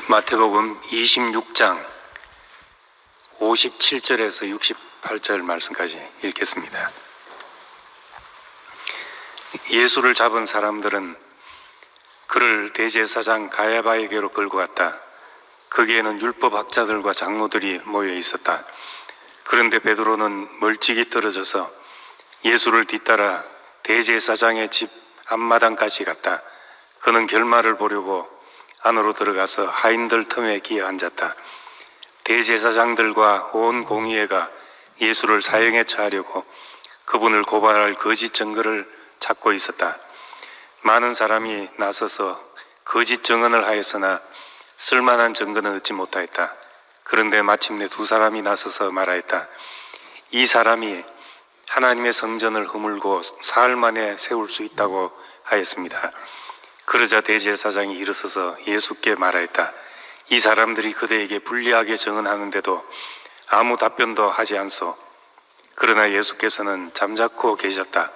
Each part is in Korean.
마태복음 26장 57절에서 68절 말씀까지 읽겠습니다. 예수를 잡은 사람들은 그를 대제사장 가야바에게로 끌고 갔다. 거기에는 율법학자들과 장로들이 모여 있었다. 그런데 베드로는 멀찍이 떨어져서 예수를 뒤따라 대제사장의 집 앞마당까지 갔다. 그는 결말을 보려고 안으로 들어가서 하인들 틈에 기어 앉았다. 대제사장들과 온 공의회가 예수를 사형에 처하려고 그분을 고발할 거짓 증거를 찾고 있었다. 많은 사람이 나서서 거짓 증언을 하였으나 쓸만한 증거는 얻지 못하였다. 그런데 마침내 두 사람이 나서서 말하였다. 이 사람이 하나님의 성전을 허물고 사흘 만에 세울 수 있다고 하였습니다. 그러자 대제사장이 일어서서 예수께 말하였다. 이 사람들이 그대에게 불리하게 증언하는데도 아무 답변도 하지 않소. 그러나 예수께서는 잠자코 계셨다.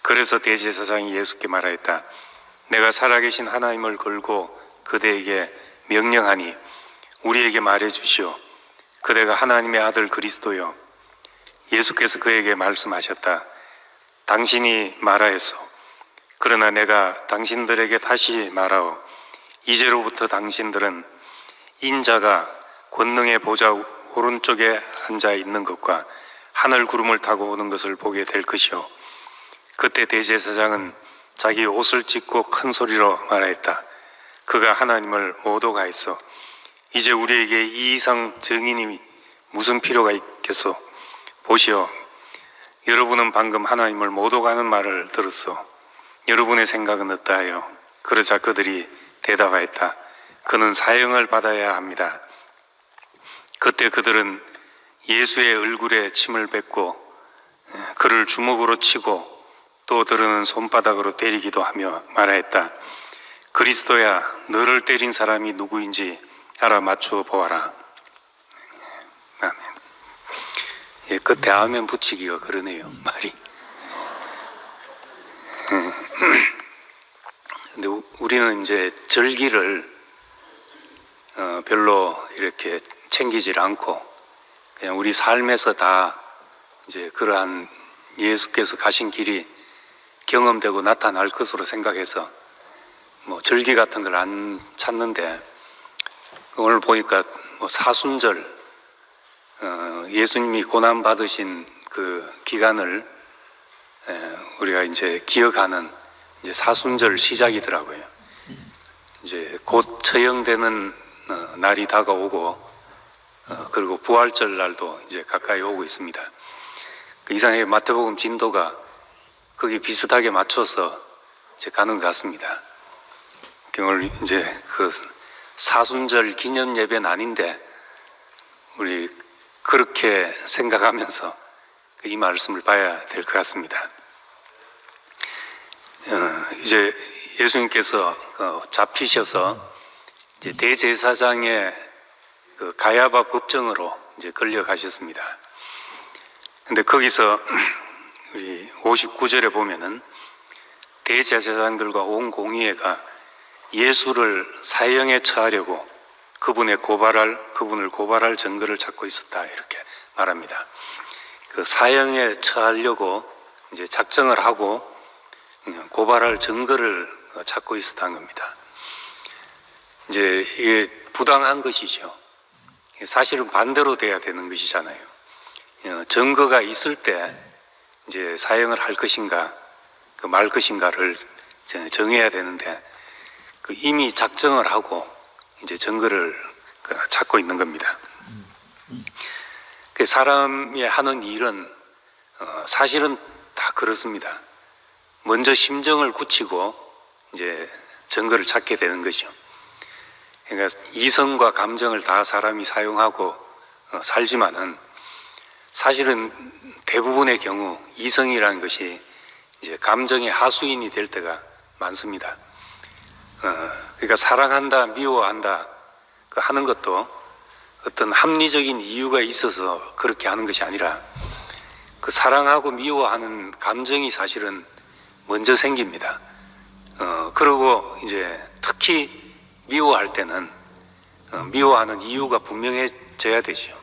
그래서 대제사장이 예수께 말하였다. 내가 살아계신 하나님을 걸고 그대에게 명령하니 우리에게 말해주시오. 그대가 하나님의 아들 그리스도요. 예수께서 그에게 말씀하셨다. 당신이 말하였소. 그러나 내가 당신들에게 다시 말하오. 이제로부터 당신들은 인자가 권능의 보좌 오른쪽에 앉아 있는 것과 하늘 구름을 타고 오는 것을 보게 될 것이오. 그때 대제사장은 자기 옷을 찢고 큰 소리로 말하였다. 그가 하나님을 모독하였소. 이제 우리에게 이 이상 증인이 무슨 필요가 있겠소. 보시오. 여러분은 방금 하나님을 모독하는 말을 들었소. 여러분의 생각은 어떠하요? 그러자 그들이 대답하였다. 그는 사형을 받아야 합니다. 그때 그들은 예수의 얼굴에 침을 뱉고 그를 주먹으로 치고 또 들은 손바닥으로 때리기도 하며 말하였다. 그리스도야, 너를 때린 사람이 누구인지 알아맞혀 보아라. 아멘. 예, 끝에 아멘 붙이기가 그러네요, 말이. 근데 우리는 이제 절기를 별로 이렇게 챙기질 않고 그냥 우리 삶에서 다 이제 그러한 예수께서 가신 길이 경험되고 나타날 것으로 생각해서 뭐 절기 같은 걸 안 찾는데 오늘 보니까 뭐 사순절 예수님이 고난 받으신 그 기간을 우리가 이제 기억하는 이제 사순절 시작이더라고요. 이제 곧 처형되는 날이 다가오고 그리고 부활절 날도 이제 가까이 오고 있습니다. 이상하게 마태복음 진도가 거기 비슷하게 맞춰서 이제 가는 것 같습니다. 오늘 이제 그 사순절 기념 예배는 아닌데 우리 그렇게 생각하면서 이 말씀을 봐야 될 것 같습니다. 이제 예수님께서 잡히셔서 이제 대제사장의 그 가야바 법정으로 이제 끌려가셨습니다. 근데 거기서 우리 59절에 보면은 대제사장들과 온 공의회가 예수를 사형에 처하려고 그분을 고발할 증거를 찾고 있었다 이렇게 말합니다. 그 사형에 처하려고 이제 작정을 하고 고발할 증거를 찾고 있었다는 겁니다. 이제 이게 부당한 것이죠. 사실은 반대로 돼야 되는 것이잖아요. 증거가 있을 때 이제 사형을 할 것인가, 말 것인가를 정해야 되는데 이미 작정을 하고 이제 증거를 찾고 있는 겁니다. 사람이 하는 일은 사실은 다 그렇습니다. 먼저 심정을 굳히고 이제 증거를 찾게 되는 거죠. 그러니까 이성과 감정을 다 사람이 사용하고 살지만은 사실은 대부분의 경우 이성이라는 것이 이제 감정의 하수인이 될 때가 많습니다. 그러니까 사랑한다, 미워한다 하는 것도 어떤 합리적인 이유가 있어서 그렇게 하는 것이 아니라 그 사랑하고 미워하는 감정이 사실은 먼저 생깁니다. 그리고 이제 특히 미워할 때는 미워하는 이유가 분명해져야 되죠.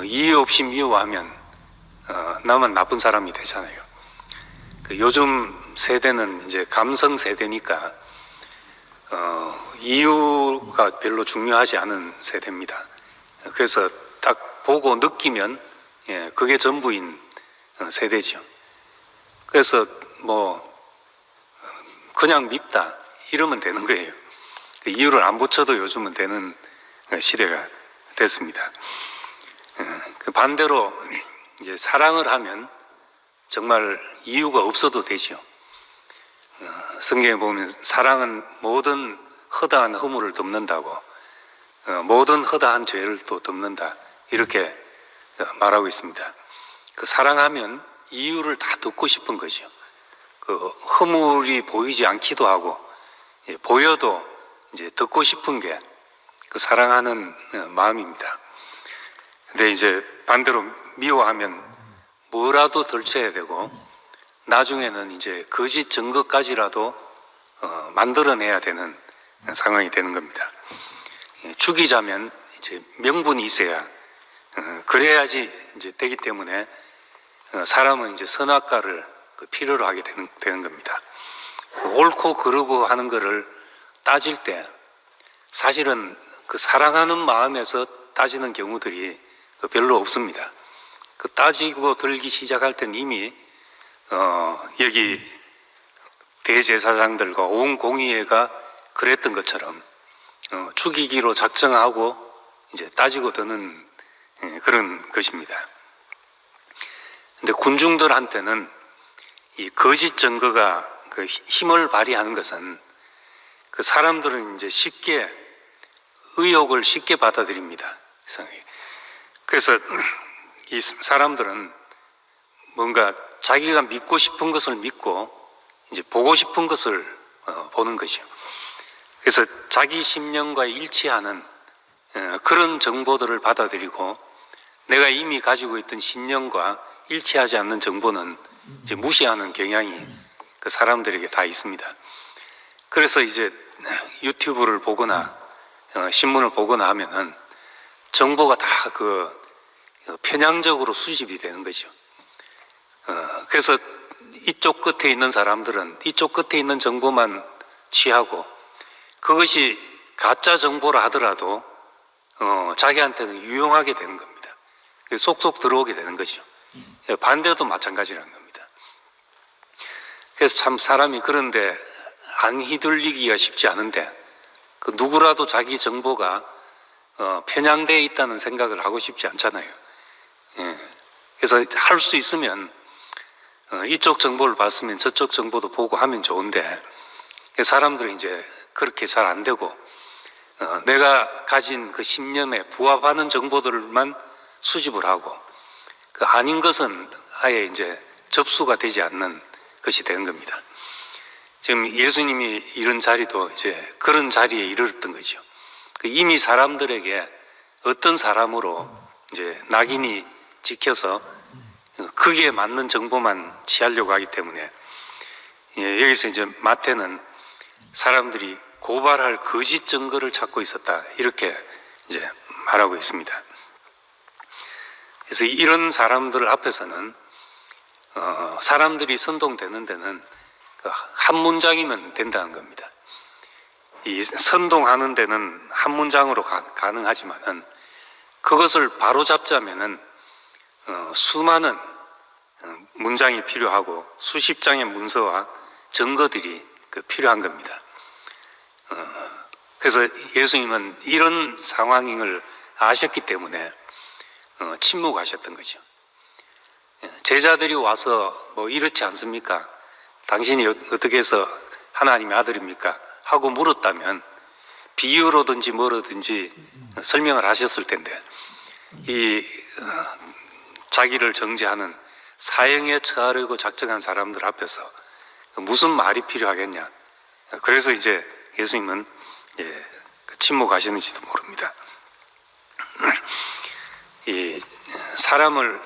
이유 없이 미워하면 나만 나쁜 사람이 되잖아요. 요즘 세대는 이제 감성 세대니까 이유가 별로 중요하지 않은 세대입니다. 그래서 딱 보고 느끼면 그게 전부인 세대죠. 그래서 뭐 그냥 밉다 이러면 되는 거예요. 이유를 안 붙여도 요즘은 되는 시대가 됐습니다. 반대로 이제 사랑을 하면 정말 이유가 없어도 되죠. 성경에 보면 사랑은 모든 허다한 허물을 덮는다고, 모든 허다한 죄를 또 덮는다 이렇게 말하고 있습니다. 사랑하면 이유를 다 듣고 싶은 거죠. 허물이 보이지 않기도 하고 보여도 이제 듣고 싶은 게 사랑하는 마음입니다. 근데 이제 반대로 미워하면 뭐라도 덜쳐야 되고 나중에는 이제 거짓 증거까지라도 만들어내야 되는 상황이 되는 겁니다. 죽이자면 이제 명분이 있어야 그래야지 이제 되기 때문에 사람은 이제 선악과를 필요로 하게 되는 겁니다. 옳고 그르고 하는 거를 따질 때 사실은 사랑하는 마음에서 따지는 경우들이 별로 없습니다. 따지고 들기 시작할 땐 이미 여기 대제사장들과 온 공의회가 그랬던 것처럼 죽이기로 작정하고 이제 따지고 드는 그런 것입니다. 근데 군중들한테는 이 거짓 증거가 힘을 발휘하는 것은 사람들은 이제 쉽게 의혹을 쉽게 받아들입니다. 그래서 이 사람들은 뭔가 자기가 믿고 싶은 것을 믿고 이제 보고 싶은 것을 보는 것이죠. 그래서 자기 심령과 일치하는 그런 정보들을 받아들이고 내가 이미 가지고 있던 신념과 일치하지 않는 정보는 이제 무시하는 경향이 사람들에게 다 있습니다. 그래서 이제 유튜브를 보거나 신문을 보거나 하면은 정보가 다 편향적으로 수집이 되는 거죠. 그래서 이쪽 끝에 있는 사람들은 이쪽 끝에 있는 정보만 취하고 그것이 가짜 정보라 하더라도 자기한테는 유용하게 되는 겁니다. 쏙쏙 들어오게 되는 거죠. 반대도 마찬가지라는 겁니다. 그래서 참 사람이 그런데 안 휘둘리기가 쉽지 않은데 누구라도 자기 정보가 편향되어 있다는 생각을 하고 싶지 않잖아요. 그래서 할 수 있으면 이쪽 정보를 봤으면 저쪽 정보도 보고 하면 좋은데 사람들은 이제 그렇게 잘 안 되고 내가 가진 그 신념에 부합하는 정보들만 수집을 하고 아닌 것은 아예 이제 접수가 되지 않는 것이 되는 겁니다. 지금 예수님이 이런 자리도 이제 그런 자리에 이르렀던 거죠. 이미 사람들에게 어떤 사람으로 이제 낙인이 찍혀서 그게 맞는 정보만 취하려고 하기 때문에 여기서 이제 마태는 사람들이 고발할 거짓 증거를 찾고 있었다 이렇게 이제 말하고 있습니다. 그래서 이런 사람들 앞에서는 사람들이 선동되는 데는 한 문장이면 된다는 겁니다. 이 선동하는 데는 한 문장으로 가능하지만은 그것을 바로 잡자면은 수많은 문장이 필요하고 수십 장의 문서와 증거들이 필요한 겁니다. 그래서 예수님은 이런 상황을 아셨기 때문에 침묵하셨던 거죠. 제자들이 와서 뭐 이렇지 않습니까? 당신이 어떻게 해서 하나님의 아들입니까? 하고 물었다면 비유로든지 뭐로든지 설명을 하셨을 텐데 이 자기를 정죄하는 사형에 처하려고 작정한 사람들 앞에서 무슨 말이 필요하겠냐. 그래서 이제 예수님은 침묵하시는지도 모릅니다. 이 사람은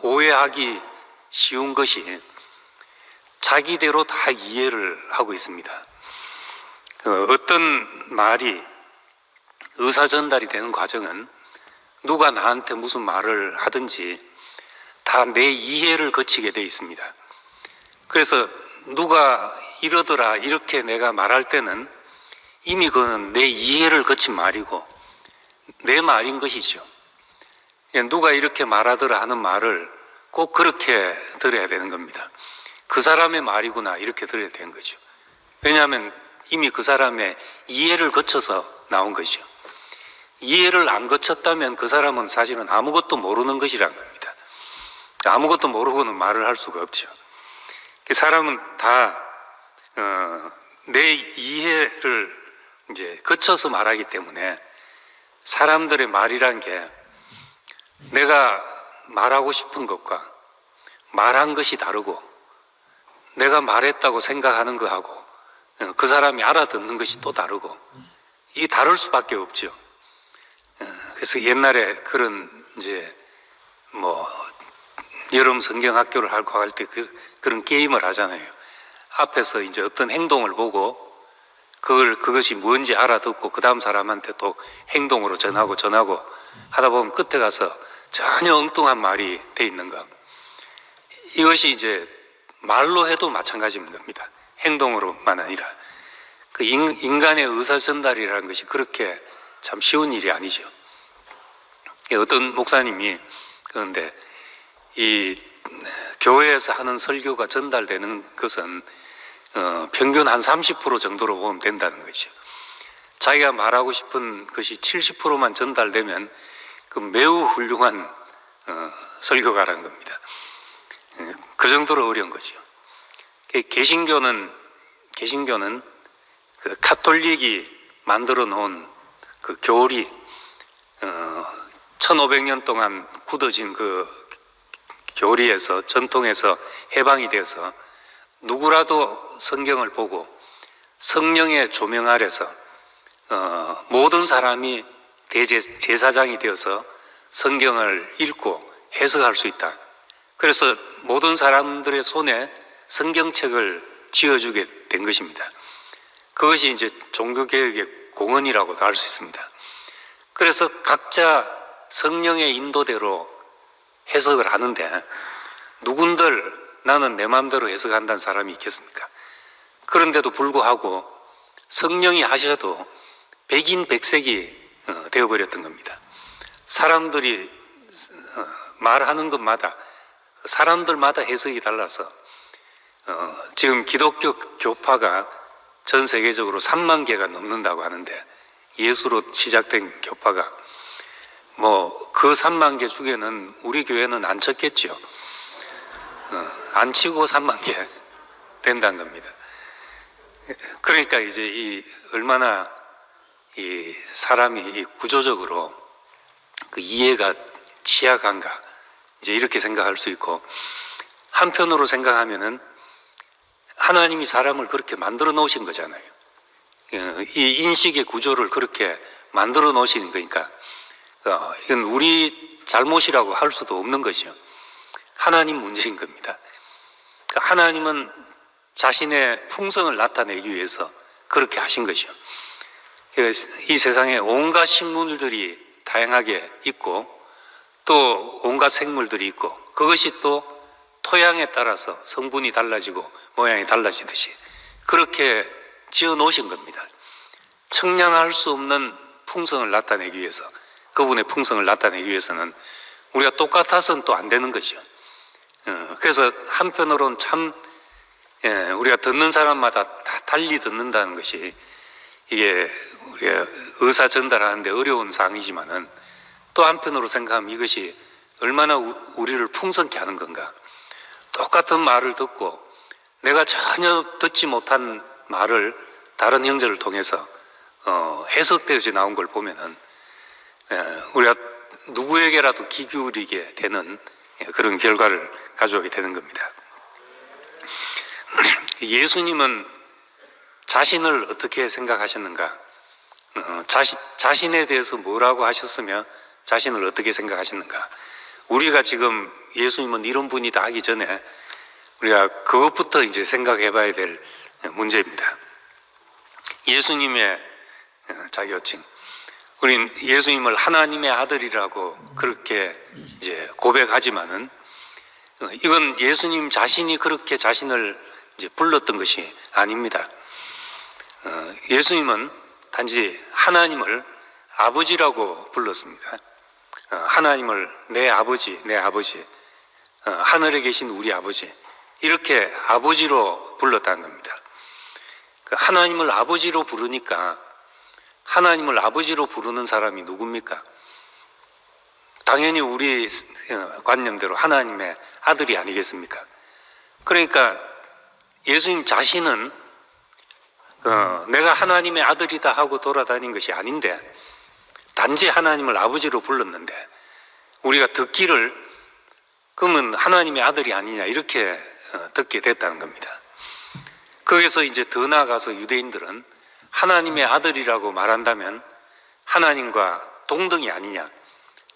오해하기 쉬운 것이 자기대로 다 이해를 하고 있습니다. 어떤 말이 의사 전달이 되는 과정은 누가 나한테 무슨 말을 하든지 다 내 이해를 거치게 돼 있습니다. 그래서 누가 이러더라 이렇게 내가 말할 때는 이미 그건 내 이해를 거친 말이고 내 말인 것이죠. 누가 이렇게 말하더라 하는 말을 꼭 그렇게 들어야 되는 겁니다. 그 사람의 말이구나 이렇게 들어야 되는 거죠. 왜냐하면 이미 그 사람의 이해를 거쳐서 나온 거죠. 이해를 안 거쳤다면 그 사람은 사실은 아무것도 모르는 것이란 겁니다. 아무것도 모르고는 말을 할 수가 없죠. 사람은 다 내 이해를 이제 거쳐서 말하기 때문에 사람들의 말이란 게 내가 말하고 싶은 것과 말한 것이 다르고 내가 말했다고 생각하는 것하고 그 사람이 알아듣는 것이 또 다르고 이 다를 수밖에 없죠. 그래서 옛날에 그런 이제 뭐 여름 성경학교를 하고 할 때 그런 게임을 하잖아요. 앞에서 이제 어떤 행동을 보고 그것이 뭔지 알아듣고 그 다음 사람한테 또 행동으로 전하고 하다 보면 끝에 가서 전혀 엉뚱한 말이 돼 있는 거. 이것이 이제 말로 해도 마찬가지인 겁니다. 행동으로만 아니라 그 인간의 의사 전달이라는 것이 그렇게 참 쉬운 일이 아니죠. 어떤 목사님이 그런데 이 교회에서 하는 설교가 전달되는 것은 평균 한 30% 정도로 보면 된다는 거죠. 자기가 말하고 싶은 것이 70%만 전달되면 그 매우 훌륭한 설교가라는 겁니다. 그 정도로 어려운 거죠. 개신교는 그 카톨릭이 만들어 놓은 그 교리 1500년 동안 굳어진 그 교리에서 전통에서 해방이 되어서 누구라도 성경을 보고 성령의 조명 아래서 모든 사람이 대제사장이 되어서 성경을 읽고 해석할 수 있다. 그래서 모든 사람들의 손에 성경책을 쥐어주게 된 것입니다. 그것이 이제 종교개혁의 공헌이라고도 할 수 있습니다. 그래서 각자 성령의 인도대로 해석을 하는데 누군들 나는 내 마음대로 해석한다는 사람이 있겠습니까? 그런데도 불구하고 성령이 하셔도 백인백색이 되어버렸던 겁니다. 사람들이 말하는 것마다 사람들마다 해석이 달라서 지금 기독교 교파가 전 세계적으로 3만 개가 넘는다고 하는데 예수로 시작된 교파가 뭐 그 3만 개 중에는 우리 교회는 안 쳤겠죠. 안 치고 3만 개 된다는 겁니다. 그러니까 이제 이 얼마나 이 사람이 이 구조적으로 그 이해가 취약한가 이제 이렇게 생각할 수 있고, 한편으로 생각하면은 하나님이 사람을 그렇게 만들어 놓으신 거잖아요. 이 인식의 구조를 그렇게 만들어 놓으신 거니까 이건 우리 잘못이라고 할 수도 없는 것이죠. 하나님 문제인 겁니다. 하나님은 자신의 풍성을 나타내기 위해서 그렇게 하신 것이죠. 이 세상에 온갖 식물들이 다양하게 있고 또 온갖 생물들이 있고 그것이 또 토양에 따라서 성분이 달라지고 모양이 달라지듯이 그렇게 지어 놓으신 겁니다. 청량할 수 없는 풍성을 나타내기 위해서, 그분의 풍성을 나타내기 위해서는 우리가 똑같아서는 또 안 되는 거죠. 그래서 한편으로는 참 우리가 듣는 사람마다 다 달리 듣는다는 것이 이게 우리가 의사 전달하는데 어려운 사항이지만은 또 한편으로 생각하면 이것이 얼마나 우리를 풍성케 하는 건가. 똑같은 말을 듣고 내가 전혀 듣지 못한 말을 다른 형제를 통해서 해석되어져 나온 걸 보면은 우리가 누구에게라도 귀 기울이게 되는 그런 결과를 가져오게 되는 겁니다. 예수님은 자신을 어떻게 생각하셨는가? 자신에 대해서 뭐라고 하셨으며 자신을 어떻게 생각하셨는가? 우리가 지금 예수님은 이런 분이다 하기 전에 우리가 그것부터 이제 생각해 봐야 될 문제입니다. 예수님의 자격증, 우린 예수님을 하나님의 아들이라고 그렇게 이제 고백하지만은 이건 예수님 자신이 그렇게 자신을 이제 불렀던 것이 아닙니다. 예수님은 단지 하나님을 아버지라고 불렀습니다. 하나님을 내 아버지, 내 아버지, 하늘에 계신 우리 아버지, 이렇게 아버지로 불렀다는 겁니다. 하나님을 아버지로 부르니까 하나님을 아버지로 부르는 사람이 누굽니까? 당연히 우리 관념대로 하나님의 아들이 아니겠습니까? 그러니까 예수님 자신은 내가 하나님의 아들이다 하고 돌아다닌 것이 아닌데 단지 하나님을 아버지로 불렀는데 우리가 듣기를 그러면 하나님의 아들이 아니냐 이렇게 듣게 됐다는 겁니다. 거기서 이제 더 나아가서 유대인들은 하나님의 아들이라고 말한다면 하나님과 동등이 아니냐,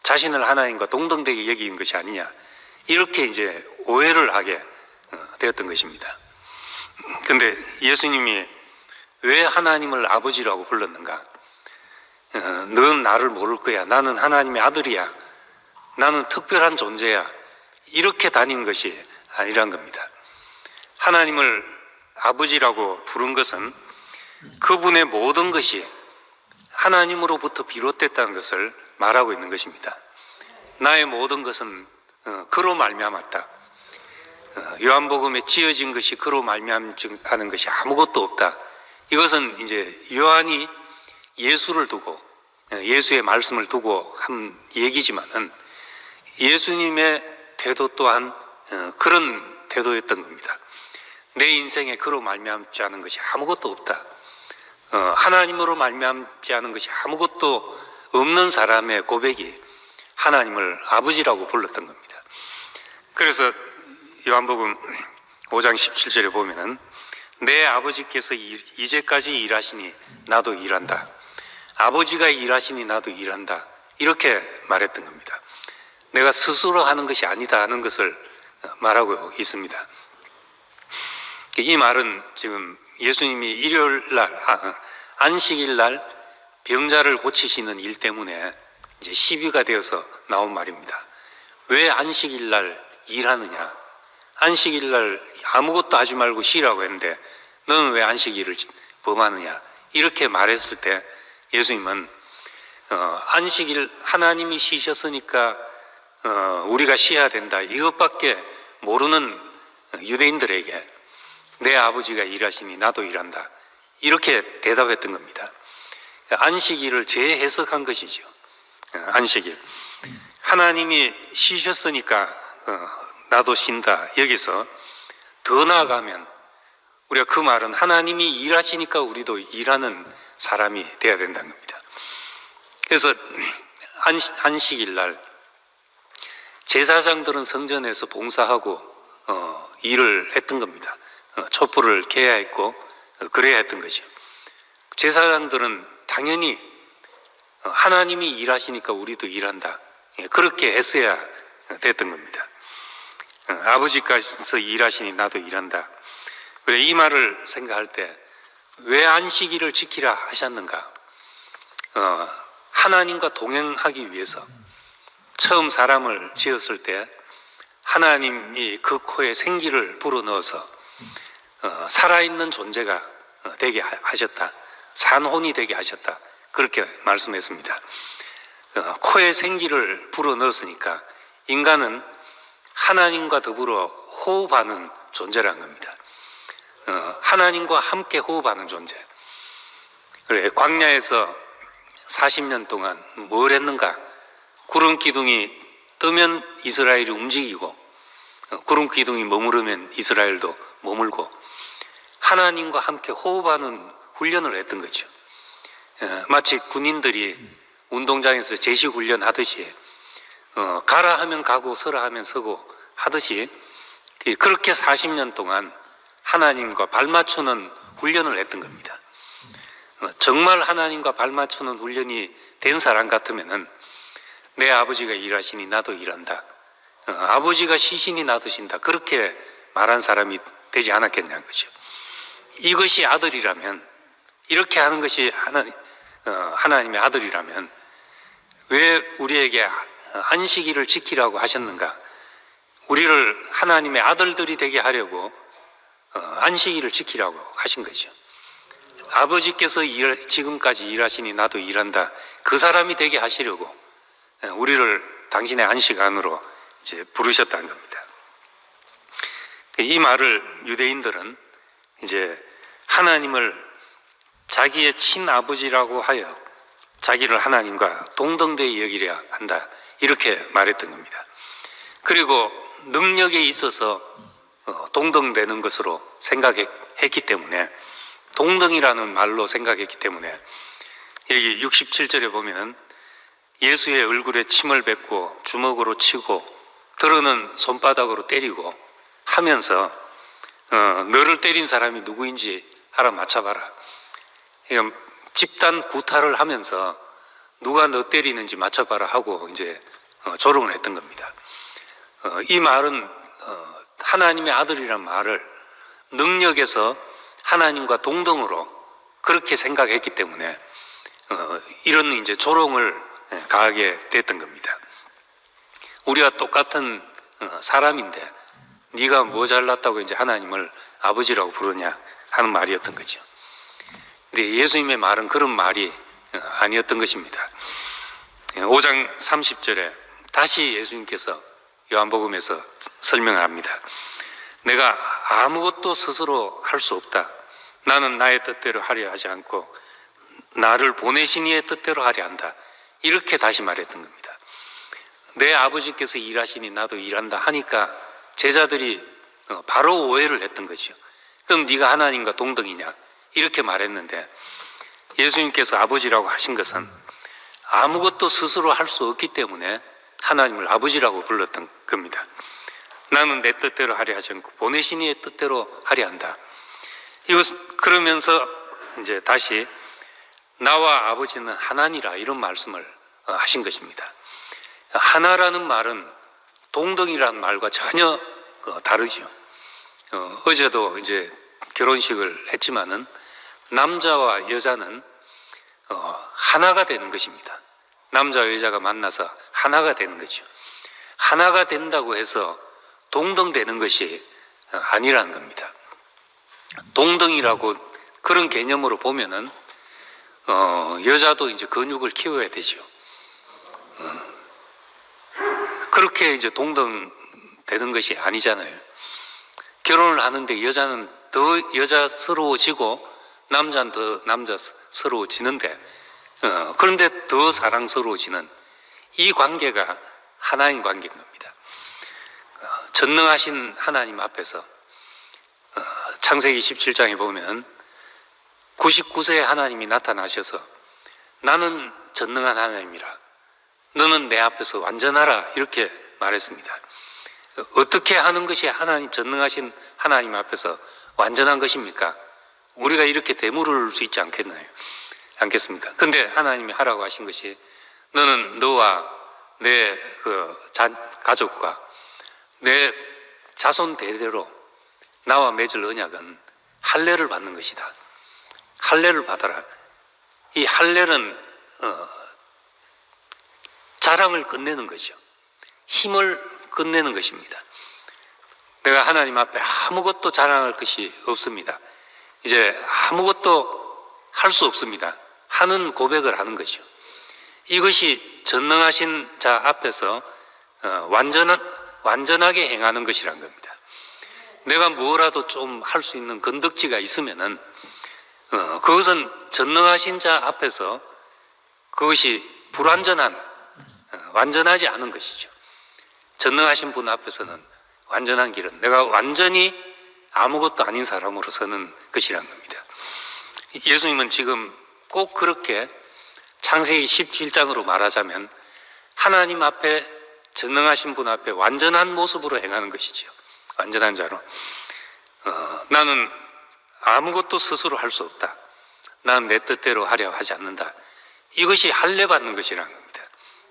자신을 하나님과 동등되게 여긴 것이 아니냐, 이렇게 이제 오해를 하게 되었던 것입니다. 그런데 예수님이 왜 하나님을 아버지라고 불렀는가? 넌 나를 모를 거야. 나는 하나님의 아들이야. 나는 특별한 존재야. 이렇게 다닌 것이 아니란 겁니다. 하나님을 아버지라고 부른 것은 그분의 모든 것이 하나님으로부터 비롯됐다는 것을 말하고 있는 것입니다. 나의 모든 것은 그로 말미암았다. 요한복음에 지어진 것이 그로 말미암는 것이 아무것도 없다. 이것은 이제 요한이 예수를 두고 예수의 말씀을 두고 한 얘기지만은 예수님의 태도 또한 그런 태도였던 겁니다. 내 인생에 그로 말미암지 않은 것이 아무것도 없다. 하나님으로 말미암지 않은 것이 아무것도 없는 사람의 고백이 하나님을 아버지라고 불렀던 겁니다. 그래서 요한복음 5장 17절에 보면은 내 아버지께서 이제까지 일하시니 나도 일한다. 아버지가 일하시니 나도 일한다. 이렇게 말했던 겁니다. 내가 스스로 하는 것이 아니다 하는 것을 말하고 있습니다. 이 말은 지금 예수님이 일요일 날, 안식일 날 병자를 고치시는 일 때문에 이제 시비가 되어서 나온 말입니다. 왜 안식일 날 일하느냐? 안식일 날 아무것도 하지 말고 쉬라고 했는데 너는 왜 안식일을 범하느냐? 이렇게 말했을 때 예수님은 안식일 하나님이 쉬셨으니까 우리가 쉬어야 된다. 이것밖에 모르는 유대인들에게 내 아버지가 일하시니 나도 일한다. 이렇게 대답했던 겁니다. 안식일을 재해석한 것이죠. 안식일. 하나님이 쉬셨으니까 나도 쉰다. 여기서 더 나아가면 우리가 그 말은 하나님이 일하시니까 우리도 일하는 사람이 돼야 된다는 겁니다. 그래서 안식일 날 제사장들은 성전에서 봉사하고 일을 했던 겁니다. 촛불을 켜야 했고 그래야 했던 거죠. 제사장들은 당연히 하나님이 일하시니까 우리도 일한다. 그렇게 했어야 됐던 겁니다. 아버지께서 일하시니 나도 일한다. 그래, 이 말을 생각할 때 왜 안식일을 지키라 하셨는가? 하나님과 동행하기 위해서 처음 사람을 지었을 때 하나님이 그 코에 생기를 불어넣어서 살아있는 존재가 되게 하셨다. 산혼이 되게 하셨다. 그렇게 말씀했습니다. 코에 생기를 불어넣었으니까 인간은 하나님과 더불어 호흡하는 존재라는 겁니다. 하나님과 함께 호흡하는 존재. 그래, 광야에서 40년 동안 뭘 했는가? 구름 기둥이 뜨면 이스라엘이 움직이고 구름 기둥이 머무르면 이스라엘도 머물고 하나님과 함께 호흡하는 훈련을 했던 거죠. 마치 군인들이 운동장에서 제시 훈련 하듯이 가라 하면 가고 서라 하면 서고 하듯이 그렇게 40년 동안 하나님과 발맞추는 훈련을 했던 겁니다. 정말 하나님과 발맞추는 훈련이 된 사람 같으면은 내 아버지가 일하시니 나도 일한다. 아버지가 쉬시니 나도 쉰다. 그렇게 말한 사람이 되지 않았겠냐는 거죠. 이것이 아들이라면 이렇게 하는 것이 하나님의 아들이라면 왜 우리에게 안식일을 지키라고 하셨는가? 우리를 하나님의 아들들이 되게 하려고 안식일을 지키라고 하신 거죠. 아버지께서 지금까지 일하시니 나도 일한다. 그 사람이 되게 하시려고 우리를 당신의 안식 안으로 이제 부르셨다는 겁니다. 이 말을 유대인들은 이제 하나님을 자기의 친아버지라고 하여 자기를 하나님과 동등되이 여기려 한다, 이렇게 말했던 겁니다. 그리고 능력에 있어서 동등되는 것으로 생각했기 때문에, 동등이라는 말로 생각했기 때문에 여기 67절에 보면은 예수의 얼굴에 침을 뱉고 주먹으로 치고 더러는 손바닥으로 때리고 하면서 너를 때린 사람이 누구인지 알아맞혀봐라. 집단 구타를 하면서 누가 너 때리는지 맞춰봐라 하고 이제 조롱을 했던 겁니다. 이 말은 하나님의 아들이란 말을 능력에서 하나님과 동등으로 그렇게 생각했기 때문에 이런 이제 조롱을 가하게 됐던 겁니다. 우리가 똑같은 사람인데 네가 뭐 잘났다고 이제 하나님을 아버지라고 부르냐 하는 말이었던 거죠. 근데 예수님의 말은 그런 말이 아니었던 것입니다. 5장 30절에 다시 예수님께서 요한복음에서 설명을 합니다. 내가 아무것도 스스로 할 수 없다. 나는 나의 뜻대로 하려 하지 않고 나를 보내신 이의 뜻대로 하려 한다. 이렇게 다시 말했던 겁니다. 내 아버지께서 일하시니 나도 일한다 하니까 제자들이 바로 오해를 했던 거죠. 그럼 네가 하나님과 동등이냐? 이렇게 말했는데 예수님께서 아버지라고 하신 것은 아무것도 스스로 할 수 없기 때문에 하나님을 아버지라고 불렀던 겁니다. 나는 내 뜻대로 하려 하지 않고 보내신 이의 뜻대로 하려 한다. 그러면서 이제 다시 나와 아버지는 하나니라, 이런 말씀을 하신 것입니다. 하나라는 말은 동등이라는 말과 전혀 다르죠. 어제도 이제 결혼식을 했지만은 남자와 여자는 하나가 되는 것입니다. 남자와 여자가 만나서 하나가 되는 거죠. 하나가 된다고 해서 동등되는 것이 아니라는 겁니다. 동등이라고 그런 개념으로 보면은 여자도 이제 근육을 키워야 되죠. 그렇게 이제 동등되는 것이 아니잖아요. 결혼을 하는데 여자는 더 여자스러워지고 남자는 더 남자스러워지는데 그런데 더 사랑스러워지는 이 관계가 하나인 관계인 겁니다. 전능하신 하나님 앞에서 창세기 17장에 보면 99세의 하나님이 나타나셔서 나는 전능한 하나님이라 너는 내 앞에서 완전하라, 이렇게 말했습니다. 어떻게 하는 것이 하나님, 전능하신 하나님 앞에서 완전한 것입니까? 우리가 이렇게 되물을 수 있지 않겠습니까? 근데 하나님이 하라고 하신 것이 너는 너와 내 가족과 내 자손 대대로 나와 맺을 언약은 할례를 받는 것이다. 할례를 받아라. 이 할례는 자랑을 끝내는 거죠. 힘을 끝내는 것입니다. 내가 하나님 앞에 아무것도 자랑할 것이 없습니다. 이제 아무것도 할 수 없습니다 하는 고백을 하는 거죠. 이것이 전능하신 자 앞에서 완전하게 행하는 것이란 겁니다. 내가 뭐라도 좀 할 수 있는 건덕지가 있으면은 그것은 전능하신 자 앞에서 그것이 완전하지 않은 것이죠. 전능하신 분 앞에서는 완전한 길은 내가 완전히 아무것도 아닌 사람으로 서는 것이란 겁니다. 예수님은 지금 꼭 그렇게 창세기 17장으로 말하자면 하나님 앞에, 전능하신 분 앞에 완전한 모습으로 행하는 것이죠. 완전한 자로. 나는 아무것도 스스로 할 수 없다. 나는 내 뜻대로 하려 하지 않는다. 이것이 할례 받는 것이라는 겁니다.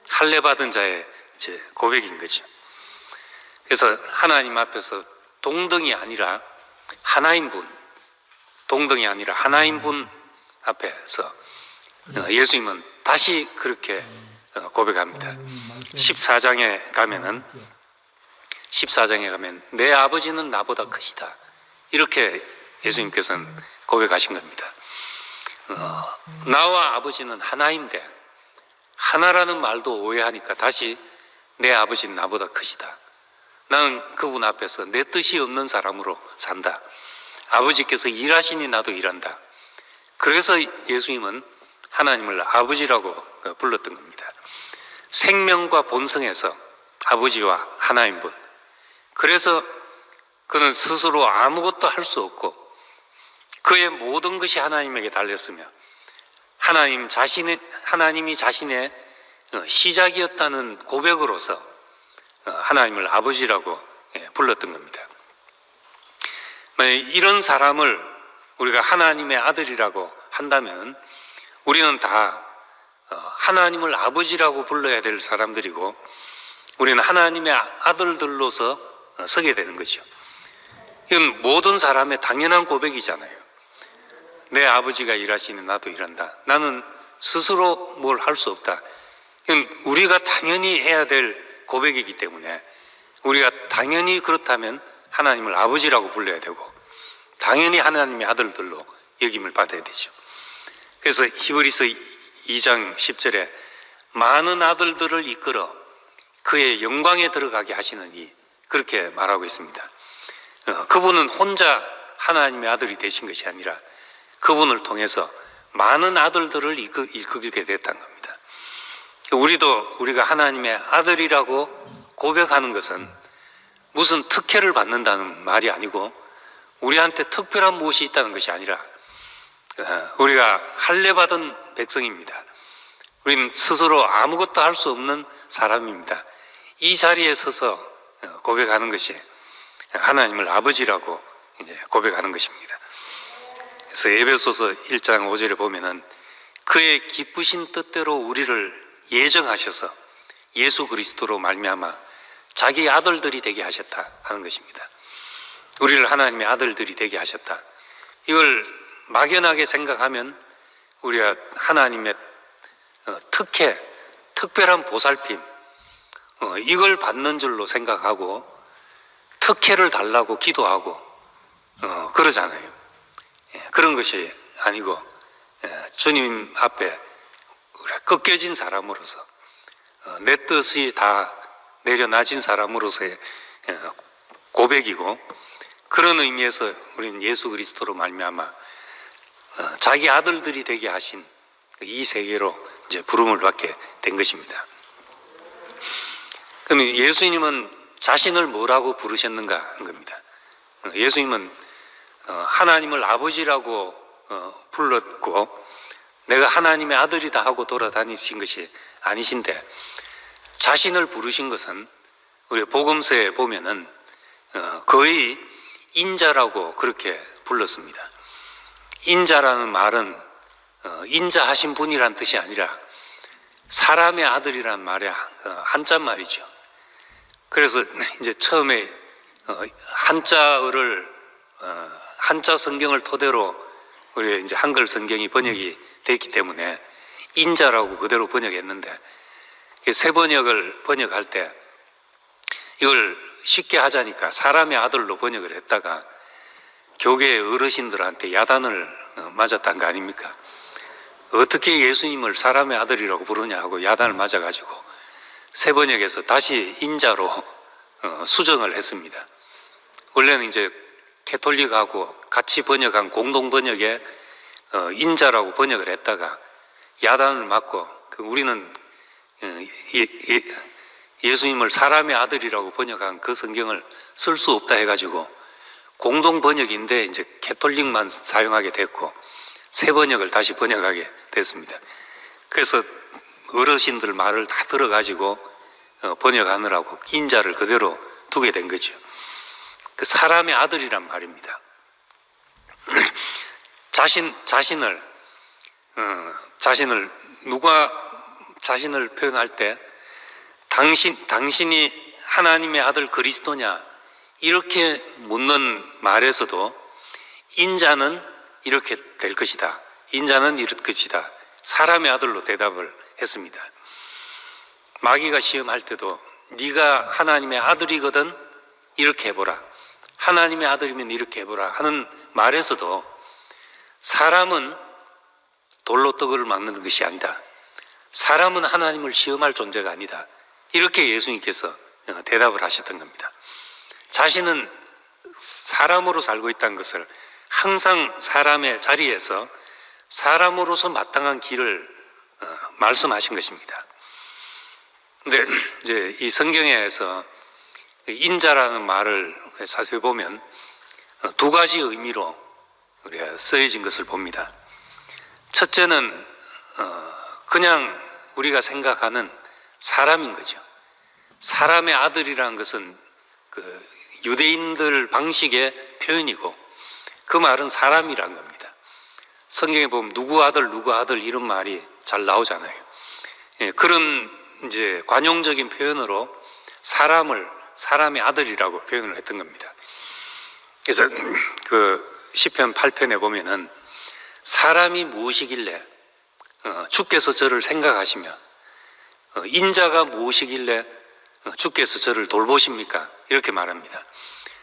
할례 받은 자의 이제 고백인 거죠. 그래서 하나님 앞에서 동등이 아니라 하나인 분, 동등이 아니라 하나인 분 앞에서 예수님은 다시 그렇게 고백합니다. 14장에 가면 내 아버지는 나보다 크시다. 이렇게 예수님께서는 고백하신 겁니다. 나와 아버지는 하나인데 하나라는 말도 오해하니까 다시 내 아버지는 나보다 크시다. 나는 그분 앞에서 내 뜻이 없는 사람으로 산다. 아버지께서 일하시니 나도 일한다. 그래서 예수님은 하나님을 아버지라고 불렀던 겁니다. 생명과 본성에서 아버지와 하나인 분. 그래서 그는 스스로 아무것도 할 수 없고 그의 모든 것이 하나님에게 달렸으며 하나님이 자신의 시작이었다는 고백으로서 하나님을 아버지라고 불렀던 겁니다. 이런 사람을 우리가 하나님의 아들이라고 한다면 우리는 다 하나님을 아버지라고 불러야 될 사람들이고 우리는 하나님의 아들들로서 서게 되는 거죠. 이건 모든 사람의 당연한 고백이잖아요. 내 아버지가 일하시니 나도 일한다. 나는 스스로 뭘 할 수 없다. 이건 우리가 당연히 해야 될 고백이기 때문에 우리가 당연히 그렇다면 하나님을 아버지라고 불러야 되고 당연히 하나님의 아들들로 여김을 받아야 되죠. 그래서 히브리서 2장 10절에 많은 아들들을 이끌어 그의 영광에 들어가게 하시느니 그렇게 말하고 있습니다. 그분은 혼자 하나님의 아들이 되신 것이 아니라 그분을 통해서 많은 아들들을 이끌게 됐다는 겁니다. 우리가 하나님의 아들이라고 고백하는 것은 무슨 특혜를 받는다는 말이 아니고 우리한테 특별한 무엇이 있다는 것이 아니라 우리가 할례받은 백성입니다. 우리는 스스로 아무것도 할 수 없는 사람입니다. 이 자리에 서서 고백하는 것이 하나님을 아버지라고 이제 고백하는 것입니다. 그래서 에베소서 1장 5절에 보면은 그의 기쁘신 뜻대로 우리를 예정하셔서 예수 그리스도로 말미암아 자기 아들들이 되게 하셨다 하는 것입니다. 우리를 하나님의 아들들이 되게 하셨다. 이걸 막연하게 생각하면 우리가 하나님의 특혜, 특별한 보살핌 이걸 받는 줄로 생각하고 특혜를 달라고 기도하고 그러잖아요. 그런 것이 아니고 주님 앞에 꺾여진 사람으로서 내 뜻이 다 내려놔진 사람으로서의 고백이고 그런 의미에서 우리는 예수 그리스도로 말미암아 자기 아들들이 되게 하신 이 세계로 이제 부름을 받게 된 것입니다. 그럼 예수님은 자신을 뭐라고 부르셨는가 한 겁니다. 예수님은 하나님을 아버지라고 불렀고 내가 하나님의 아들이다 하고 돌아다니신 것이 아니신데 자신을 부르신 것은 우리 복음서에 보면은 거의 인자라고 그렇게 불렀습니다. 인자라는 말은 인자하신 분이란 뜻이 아니라 사람의 아들이란 말의 한자말이죠. 그래서 이제 처음에 한자 성경을 토대로 우리 이제 한글 성경이 번역이 됐기 때문에 인자라고 그대로 번역했는데 새 번역을 번역할 때 이걸 쉽게 하자니까 사람의 아들로 번역을 했다가 교계 어르신들한테 야단을 맞았다는 거 아닙니까? 어떻게 예수님을 사람의 아들이라고 부르냐 하고 야단을 맞아가지고 새 번역에서 다시 인자로 수정을 했습니다. 원래는 이제 캐톨릭하고 같이 번역한 공동 번역에 인자라고 번역을 했다가 야단을 맞고 우리는 예수님을 사람의 아들이라고 번역한 그 성경을 쓸 수 없다 해가지고 공동 번역인데 이제 캐톨릭만 사용하게 됐고 새 번역을 다시 번역하게 됐습니다. 그래서 어르신들 말을 다 들어가지고 번역하느라고 인자를 그대로 두게 된 거죠. 그 사람의 아들이란 말입니다. 자신을 표현할 때 당신이 하나님의 아들 그리스도냐 이렇게 묻는 말에서도 인자는 이렇게 될 것이다 인자는 이럴 것이다. 사람의 아들로 대답을 했습니다. 마귀가 시험할 때도 네가 하나님의 아들이거든 이렇게 해보라, 하나님의 아들이면 이렇게 해보라 하는 말에서도 사람은 돌로 떡을 막는 것이 아니다, 사람은 하나님을 시험할 존재가 아니다, 이렇게 예수님께서 대답을 하셨던 겁니다. 자신은 사람으로 살고 있다는 것을, 항상 사람의 자리에서 사람으로서 마땅한 길을 말씀하신 것입니다. 근데 이제 이 성경에서 인자라는 말을 자세히 보면 두 가지 의미로 우리가 쓰여진 것을 봅니다. 첫째는 그냥 우리가 생각하는 사람인 거죠. 사람의 아들이라는 것은 그 유대인들 방식의 표현이고, 그 말은 사람이란 겁니다. 성경에 보면 누구 아들 이런 말이 잘 나오잖아요. 예, 그런 이제 관용적인 표현으로 사람을 사람의 아들이라고 표현을 했던 겁니다. 그래서 그 시편 8편에 보면은 사람이 무엇이길래 주께서 저를 생각하시며 인자가 무엇이길래 주께서 저를 돌보십니까? 이렇게 말합니다.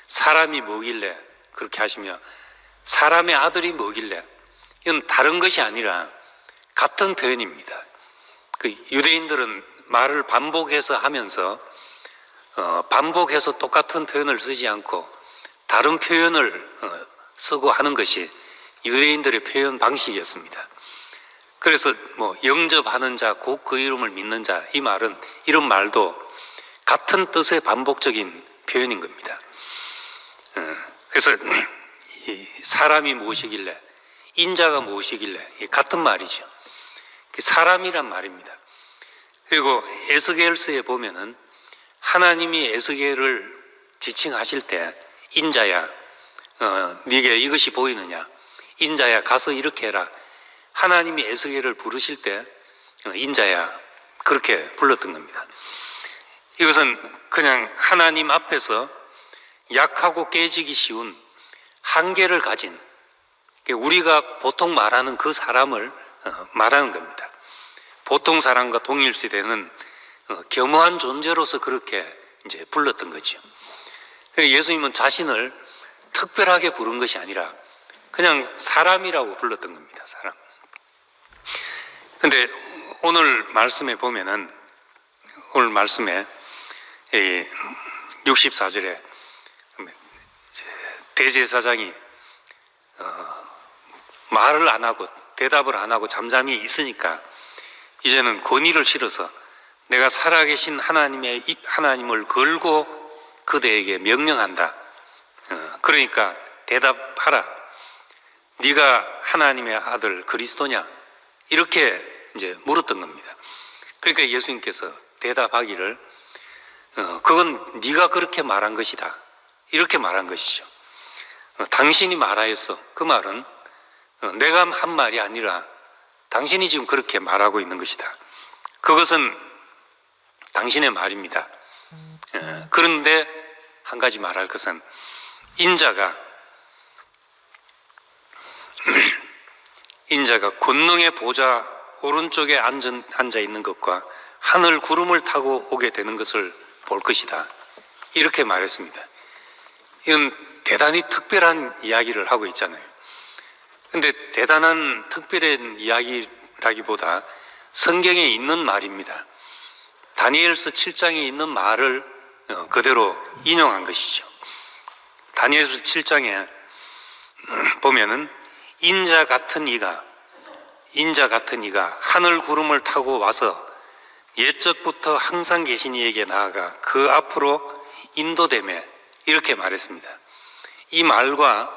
사람이 뭐길래 그렇게 하시며 사람의 아들이 뭐길래, 이건 다른 것이 아니라 같은 표현입니다. 그 유대인들은 말을 반복해서 하면서 반복해서 똑같은 표현을 쓰지 않고 다른 표현을 쓰고 하는 것이 유대인들의 표현 방식이었습니다. 그래서 뭐 영접하는 자, 곧 그 이름을 믿는 자, 이 말은, 이런 말도 같은 뜻의 반복적인 표현인 겁니다. 그래서 이 사람이 무엇이길래, 인자가 무엇이길래, 같은 말이죠. 사람이란 말입니다. 그리고 에스겔서에 보면은 하나님이 에스겔을 지칭하실 때 인자야, 네게 이것이 보이느냐, 인자야 가서 이렇게 해라, 하나님이 에스겔을 부르실 때 인자야 그렇게 불렀던 겁니다. 이것은 그냥 하나님 앞에서 약하고 깨지기 쉬운 한계를 가진, 우리가 보통 말하는 그 사람을 말하는 겁니다. 보통 사람과 동일시되는 겸허한 존재로서 그렇게 이제 불렀던 거죠. 예수님은 자신을 특별하게 부른 것이 아니라 그냥 사람이라고 불렀던 겁니다. 사람. 근데 오늘 말씀에 보면은, 오늘 말씀에 64절에 대제사장이 말을 안 하고 대답을 안 하고 잠잠히 있으니까 이제는 권위를 실어서 내가 살아계신 하나님을 걸고 그대에게 명령한다. 그러니까 대답하라. 네가 하나님의 아들 그리스도냐? 이렇게 이제 물었던 겁니다. 그러니까 예수님께서 대답하기를 그건 네가 그렇게 말한 것이다. 이렇게 말한 것이죠. 당신이 말하였어. 그 말은 내가 한 말이 아니라 당신이 지금 그렇게 말하고 있는 것이다. 그것은 당신의 말입니다. 그런데 한 가지 말할 것은 인자가 권능의 보좌 오른쪽에 앉아 있는 것과 하늘 구름을 타고 오게 되는 것을 볼 것이다. 이렇게 말했습니다. 이건 대단히 특별한 이야기를 하고 있잖아요. 근데 대단한 특별한 이야기라기보다 성경에 있는 말입니다. 다니엘서 7장에 있는 말을 그대로 인용한 것이죠. 다니엘서 7장에 보면은 인자 같은 이가 하늘 구름을 타고 와서 옛적부터 항상 계신 이에게 나아가 그 앞으로 인도되매, 이렇게 말했습니다. 이 말과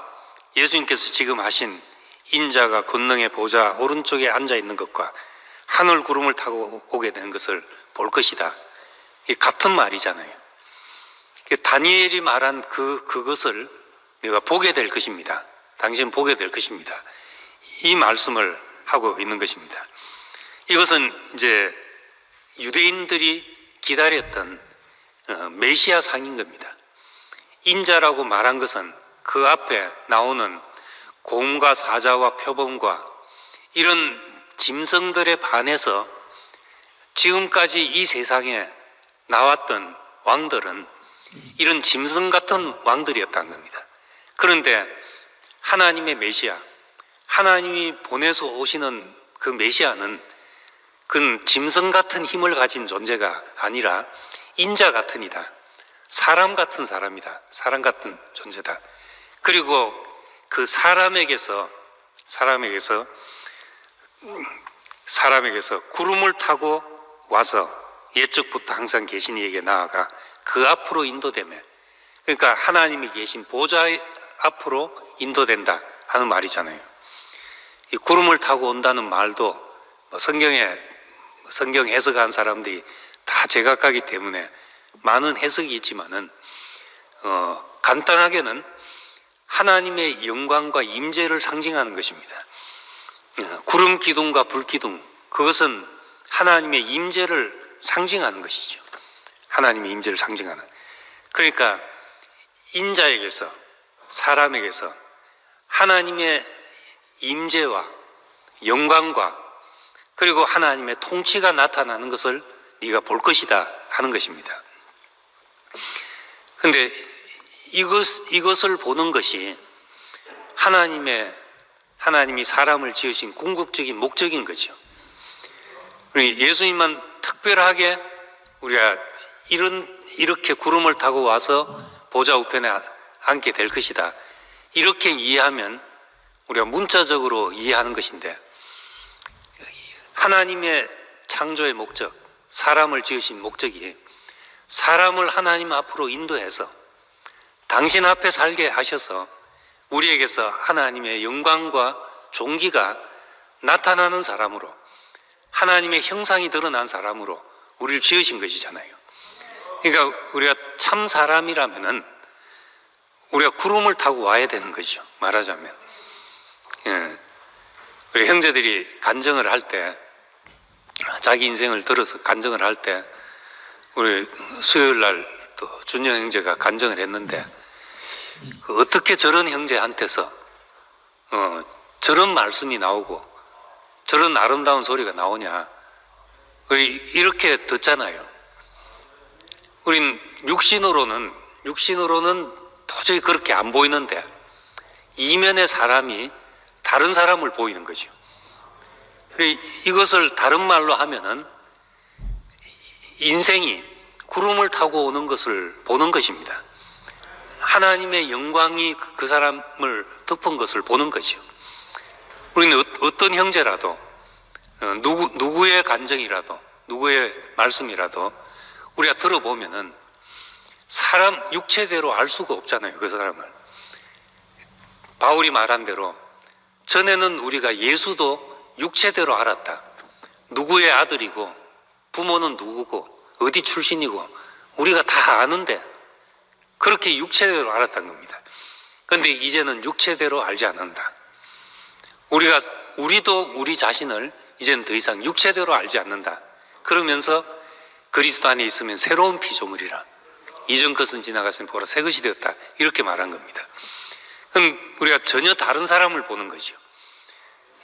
예수님께서 지금 하신 인자가 권능의 보좌 오른쪽에 앉아 있는 것과 하늘 구름을 타고 오게 된 것을 볼 것이다. 이 같은 말이잖아요. 다니엘이 말한 그것을 내가 보게 될 것입니다. 당신 보게 될 것입니다. 이 말씀을 하고 있는 것입니다. 이것은 이제 유대인들이 기다렸던 메시아 상인 겁니다. 인자라고 말한 것은 그 앞에 나오는 공과 사자와 표범과 이런 짐승들에 반해서 지금까지 이 세상에 나왔던 왕들은 이런 짐승 같은 왕들이었다는 겁니다. 그런데 하나님의 메시아, 하나님이 보내서 오시는 그 메시아는 그 짐승 같은 힘을 가진 존재가 아니라 인자 같은 이다. 사람 같은 사람이다. 사람 같은 존재다. 그리고 그 사람에게서 구름을 타고 와서 옛적부터 항상 계신 이에게 나아가 그 앞으로 인도되며, 그러니까 하나님이 계신 보좌 앞으로 인도된다 하는 말이잖아요. 이 구름을 타고 온다는 말도 성경 해석한 사람들이 다 제각각이기 때문에 많은 해석이 있지만은 간단하게는 하나님의 영광과 임재를 상징하는 것입니다. 구름 기둥과 불 기둥, 그것은 하나님의 임재를 상징하는 것이죠. 하나님의 임재를 상징하는. 그러니까 인자에게서, 사람에게서 하나님의 임재와 영광과 그리고 하나님의 통치가 나타나는 것을 네가 볼 것이다 하는 것입니다. 그런데 이것을 보는 것이 하나님이 사람을 지으신 궁극적인 목적인 거죠. 예수님만 특별하게 우리가 이렇게 구름을 타고 와서 보좌 우편에 앉게 될 것이다, 이렇게 이해하면 우리가 문자적으로 이해하는 것인데, 하나님의 창조의 목적, 사람을 지으신 목적이 사람을 하나님 앞으로 인도해서 당신 앞에 살게 하셔서 우리에게서 하나님의 영광과 존귀가 나타나는 사람으로, 하나님의 형상이 드러난 사람으로 우리를 지으신 것이잖아요. 그러니까 우리가 참 사람이라면은 우리가 구름을 타고 와야 되는 거죠, 말하자면. 우리 형제들이 간증을 할 때, 자기 인생을 들어서 간증을 할 때, 우리 수요일 날 또 준영 형제가 간증을 했는데, 어떻게 저런 형제한테서 저런 말씀이 나오고 저런 아름다운 소리가 나오냐, 우리 이렇게 듣잖아요. 우린 육신으로는 도저히 그렇게 안 보이는데 이면의 사람이 다른 사람을 보이는 거죠. 이것을 다른 말로 하면은 인생이 구름을 타고 오는 것을 보는 것입니다. 하나님의 영광이 그 사람을 덮은 것을 보는 거죠. 우리는 어떤 형제라도, 누구의 간증이라도, 누구의 말씀이라도 우리가 들어보면은 사람 육체대로 알 수가 없잖아요, 그 사람을. 바울이 말한 대로 전에는 우리가 예수도 육체대로 알았다. 누구의 아들이고 부모는 누구고 어디 출신이고 우리가 다 아는데 그렇게 육체대로 알았던 겁니다. 그런데 이제는 육체대로 알지 않는다. 우리도 우리 자신을 이제는 더 이상 육체대로 알지 않는다. 그러면서 그리스도 안에 있으면 새로운 피조물이라, 이전 것은 지나갔으니 보라 새 것이 되었다, 이렇게 말한 겁니다. 그럼 우리가 전혀 다른 사람을 보는 거죠.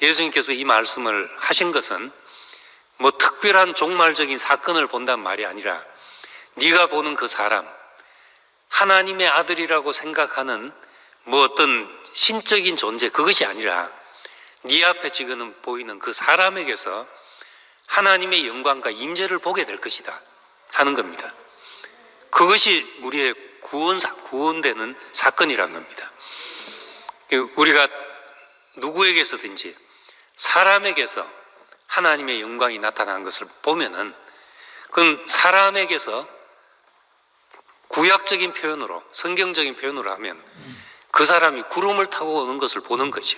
예수님께서 이 말씀을 하신 것은 뭐 특별한 종말적인 사건을 본단 말이 아니라 네가 보는 그 사람, 하나님의 아들이라고 생각하는 뭐 어떤 신적인 존재, 그것이 아니라 네 앞에 지금 보이는 그 사람에게서 하나님의 영광과 임재를 보게 될 것이다 하는 겁니다. 그것이 우리의 구원되는 사건이라는 겁니다. 우리가 누구에게서든지 사람에게서 하나님의 영광이 나타나는 것을 보면은 그건 사람에게서 구약적인 표현으로, 성경적인 표현으로 하면 그 사람이 구름을 타고 오는 것을 보는 거죠.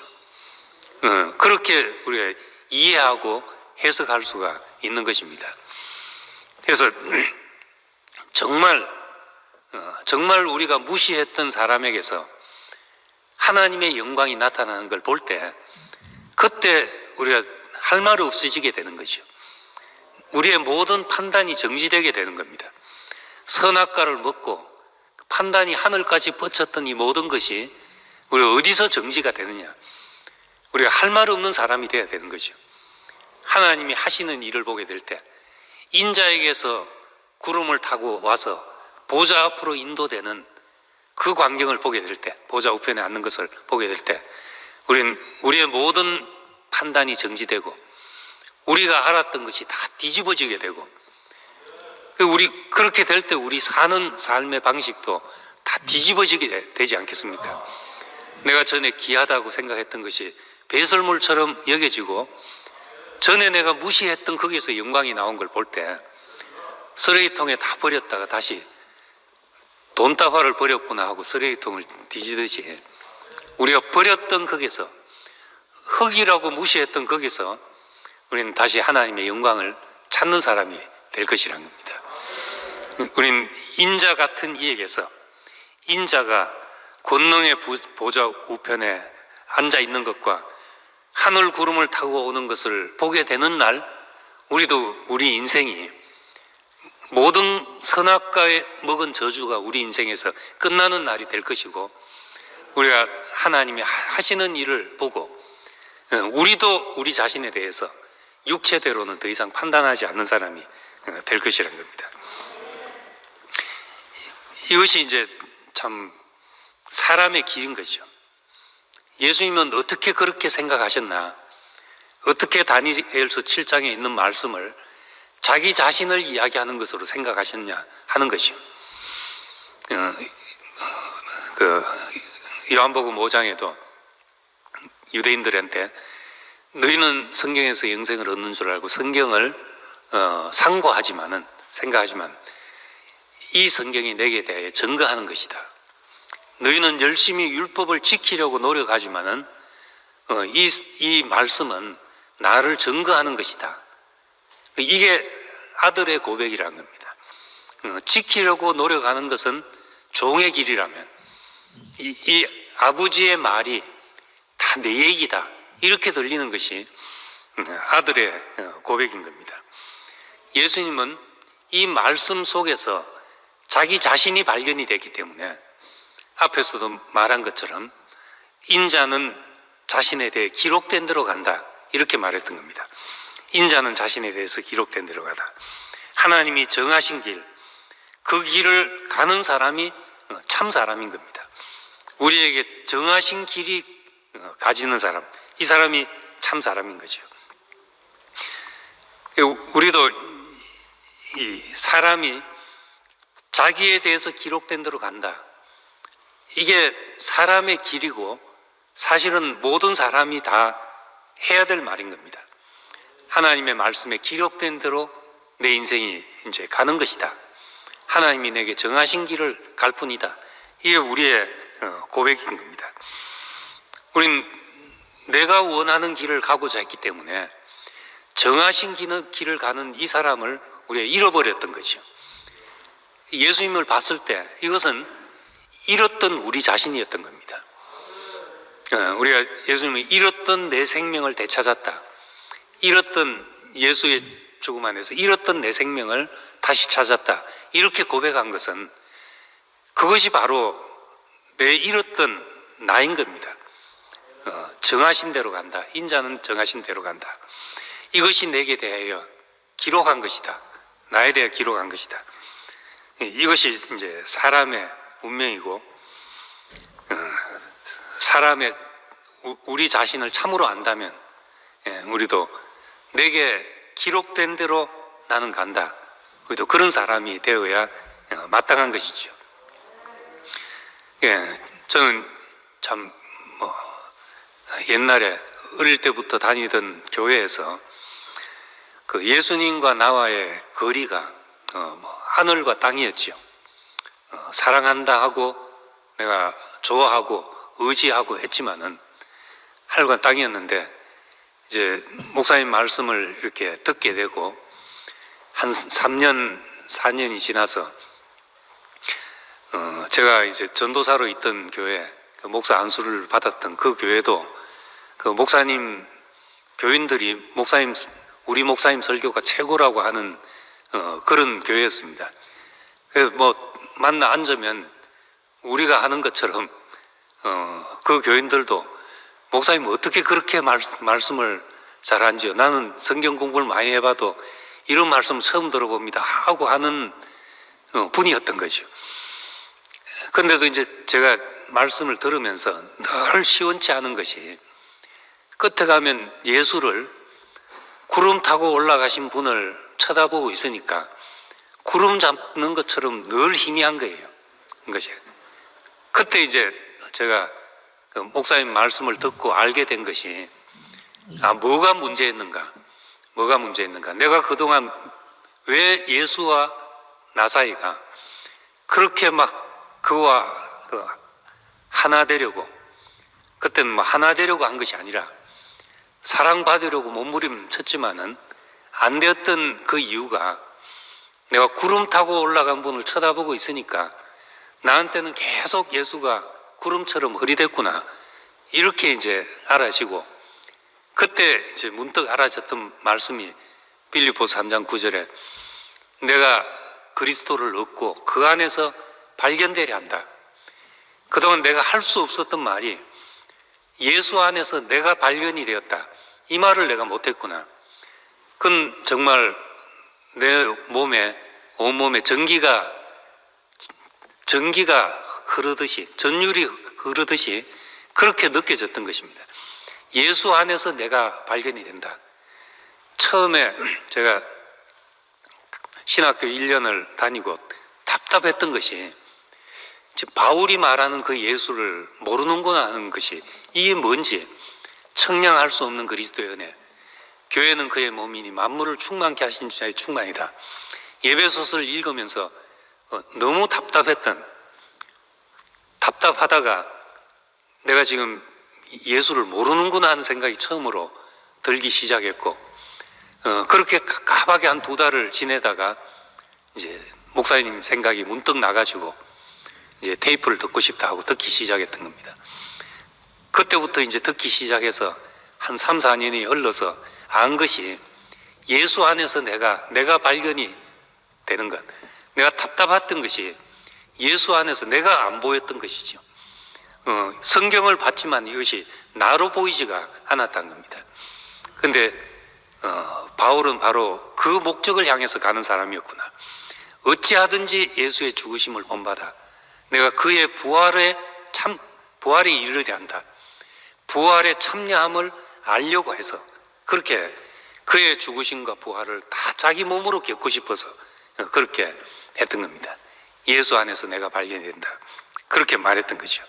그렇게 우리가 이해하고 해석할 수가 있는 것입니다. 그래서 정말 우리가 무시했던 사람에게서 하나님의 영광이 나타나는 걸 볼 때 그때 우리가 할 말 없어지게 되는 거죠. 우리의 모든 판단이 정지되게 되는 겁니다. 선악과를 먹고 판단이 하늘까지 뻗쳤던 이 모든 것이 우리 어디서 정지가 되느냐? 우리가 할 말 없는 사람이 돼야 되는 거죠. 하나님이 하시는 일을 보게 될 때, 인자에게서 구름을 타고 와서 보좌 앞으로 인도되는 그 광경을 보게 될 때, 보좌 우편에 앉는 것을 보게 될 때, 우리의 모든 판단이 정지되고 우리가 알았던 것이 다 뒤집어지게 되고, 그렇게 될 때 우리 사는 삶의 방식도 다 뒤집어지게 되지 않겠습니까? 내가 전에 귀하다고 생각했던 것이 배설물처럼 여겨지고, 전에 내가 무시했던 거기서 영광이 나온 걸 볼 때, 쓰레기통에 다 버렸다가 다시 돈다발을 버렸구나 하고 쓰레기통을 뒤지듯이, 우리가 버렸던 거기서, 흙이라고 무시했던 거기서 우리는 다시 하나님의 영광을 찾는 사람이 될 것이란 겁니다. 우리는 인자 같은 이에게서, 인자가 권능의 보좌 우편에 앉아 있는 것과 하늘 구름을 타고 오는 것을 보게 되는 날, 우리 인생이 모든 선악과에 먹은 저주가 우리 인생에서 끝나는 날이 될 것이고, 우리가 하나님이 하시는 일을 보고 우리도 우리 자신에 대해서 육체대로는 더 이상 판단하지 않는 사람이 될 것이라는 겁니다. 이것이 이제 참 사람의 길인 거죠. 예수님은 어떻게 그렇게 생각하셨나? 어떻게 다니엘서 7장에 있는 말씀을 자기 자신을 이야기하는 것으로 생각하셨냐 하는 것이요. 요한복음 5장에도 유대인들한테 너희는 성경에서 영생을 얻는 줄 알고 성경을 생각하지만 이 성경이 내게 대하여 증거하는 것이다. 너희는 열심히 율법을 지키려고 노력하지만은 이 말씀은 나를 증거하는 것이다. 이게 아들의 고백이라는 겁니다. 지키려고 노력하는 것은 종의 길이라면 이 아버지의 말이 다 내 얘기다, 이렇게 들리는 것이 아들의 고백인 겁니다. 예수님은 이 말씀 속에서 자기 자신이 발견이 됐기 때문에 앞에서도 말한 것처럼 인자는 자신에 대해 기록된 대로 간다, 이렇게 말했던 겁니다. 인자는 자신에 대해서 기록된 대로 가다. 하나님이 정하신 길, 그 길을 가는 사람이 참 사람인 겁니다. 우리에게 정하신 길이 가지는 사람, 이 사람이 참 사람인 거죠. 우리도 이 사람이 자기에 대해서 기록된 대로 간다, 이게 사람의 길이고 사실은 모든 사람이 다 해야 될 말인 겁니다. 하나님의 말씀에 기록된 대로 내 인생이 이제 가는 것이다. 하나님이 내게 정하신 길을 갈 뿐이다. 이게 우리의 고백인 겁니다. 우린 내가 원하는 길을 가고자 했기 때문에 정하신 길을 가는 이 사람을 우리가 잃어버렸던 거죠. 예수님을 봤을 때 이것은 잃었던 우리 자신이었던 겁니다. 우리가 예수님을 잃었던 내 생명을 되찾았다, 잃었던 예수의 죽음 안에서 잃었던 내 생명을 다시 찾았다, 이렇게 고백한 것은 그것이 바로 내 잃었던 나인 겁니다. 정하신 대로 간다, 인자는 정하신 대로 간다, 이것이 내게 대하여 기록한 것이다, 나에 대해 기록한 것이다. 이것이 이제 사람의 운명이고, 사람의 우리 자신을 참으로 안다면 우리도 내게 기록된 대로 나는 간다, 우리도 그런 사람이 되어야 마땅한 것이죠. 저는 참 옛날에 어릴 때부터 다니던 교회에서 그 예수님과 나와의 거리가 하늘과 땅이었지요. 사랑한다 하고 내가 좋아하고 의지하고 했지만은 하늘과 땅이었는데, 이제 목사님 말씀을 이렇게 듣게 되고 한 3년 4년이 지나서 제가 이제 전도사로 있던 교회, 그 목사 안수를 받았던 그 교회도 그 목사님 교인들이 우리 목사님 설교가 최고라고 하는 그런 교회였습니다. 만나 앉으면 우리가 하는 것처럼 그 교인들도 목사님 어떻게 그렇게 말씀을 잘하는지요? 나는 성경 공부를 많이 해봐도 이런 말씀 처음 들어봅니다 하고 하는 분이었던 거죠. 그런데도 이제 제가 말씀을 들으면서 늘 시원치 않은 것이, 끝에 가면 예수를 구름 타고 올라가신 분을 쳐다보고 있으니까 구름 잡는 것처럼 늘 희미한 거예요. 그때 이제 제가 그 목사님 말씀을 듣고 알게 된 것이, 뭐가 문제였는가? 내가 그동안 왜 예수와 나 사이가 그렇게 막 그와 하나 되려고, 그때는 뭐 하나 되려고 한 것이 아니라 사랑받으려고 몸부림쳤지만은 안 되었던 그 이유가, 내가 구름 타고 올라간 분을 쳐다보고 있으니까 나한테는 계속 예수가 구름처럼 흐리댔구나, 이렇게 이제 알아지고, 그때 이제 문득 알아졌던 말씀이 빌립보서 3장 9절에 내가 그리스도를 얻고 그 안에서 발견되려 한다. 그동안 내가 할 수 없었던 말이 예수 안에서 내가 발견이 되었다, 이 말을 내가 못했구나. 그건 정말 내 몸에, 온몸에 전기가 흐르듯이, 전율이 흐르듯이 그렇게 느껴졌던 것입니다. 예수 안에서 내가 발견이 된다. 처음에 제가 신학교 1년을 다니고 답답했던 것이, 바울이 말하는 그 예수를 모르는구나 하는 것이, 이게 뭔지 청량할 수 없는 그리스도의 은혜, 교회는 그의 몸이니 만물을 충만케 하신 자의 충만이다. 예배소서를 읽으면서 너무 답답하다가 내가 지금 예수를 모르는구나 하는 생각이 처음으로 들기 시작했고, 그렇게 갑갑하게 한 2달을 지내다가 이제 목사님 생각이 문득 나가지고 이제 테이프를 듣고 싶다 하고 듣기 시작했던 겁니다. 그때부터 이제 듣기 시작해서 한 3, 4년이 흘러서 안 것이, 예수 안에서 내가 발견이 되는 것, 내가 답답했던 것이 예수 안에서 내가 안 보였던 것이죠. 성경을 봤지만 이것이 나로 보이지가 않았다는 겁니다. 그런데 바울은 바로 그 목적을 향해서 가는 사람이었구나. 어찌하든지 예수의 죽으심을 본받아 내가 그의 부활에 이르려 한다. 부활의 참여함을 알려고 해서 그렇게 그의 죽으심과 부활을 다 자기 몸으로 겪고 싶어서 그렇게 했던 겁니다. 예수 안에서 내가 발견이 된다, 그렇게 말했던 거죠.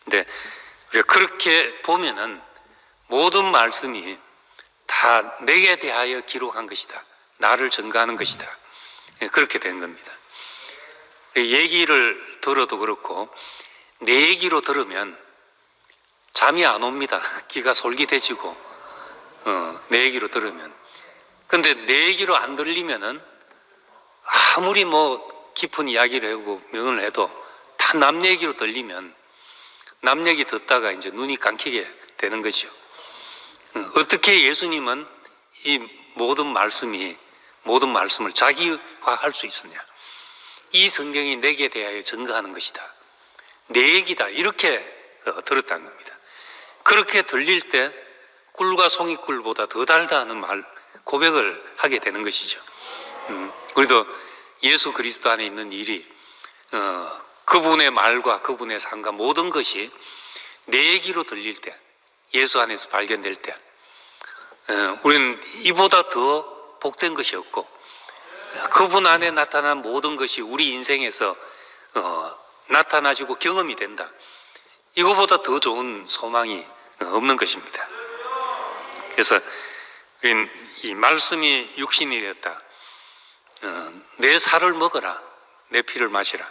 근데 우리가 그렇게 보면은 모든 말씀이 다 내게 대하여 기록한 것이다, 나를 증거하는 것이다, 그렇게 된 겁니다. 얘기를 들어도 그렇고, 내 얘기로 들으면 잠이 안 옵니다. 귀가 솔깃해지고, 내 얘기로 들으면. 근데 내 얘기로 안 들리면은 아무리 뭐 깊은 이야기를 하고 명언을 해도 다 남 얘기로 들리면 남 얘기 듣다가 이제 눈이 감기게 되는 거죠. 어떻게 예수님은 이 모든 말씀을 자기화할 수 있었냐? 이 성경이 내게 대하여 증거하는 것이다, 내 얘기다, 이렇게 들었다는 겁니다. 그렇게 들릴 때 꿀과 송이꿀보다 더 달다 하는 고백을 하게 되는 것이죠. 우리도 예수 그리스도 안에 있는 일이, 그분의 말과 그분의 삶과 모든 것이 내 얘기로 들릴 때, 예수 안에서 발견될 때, 우리는 이보다 더 복된 것이 없고, 그분 안에 나타난 모든 것이 우리 인생에서 나타나지고 경험이 된다, 이거보다 더 좋은 소망이 없는 것입니다. 그래서 우리는 이 말씀이 육신이 되었다, 내 살을 먹어라, 내 피를 마시라,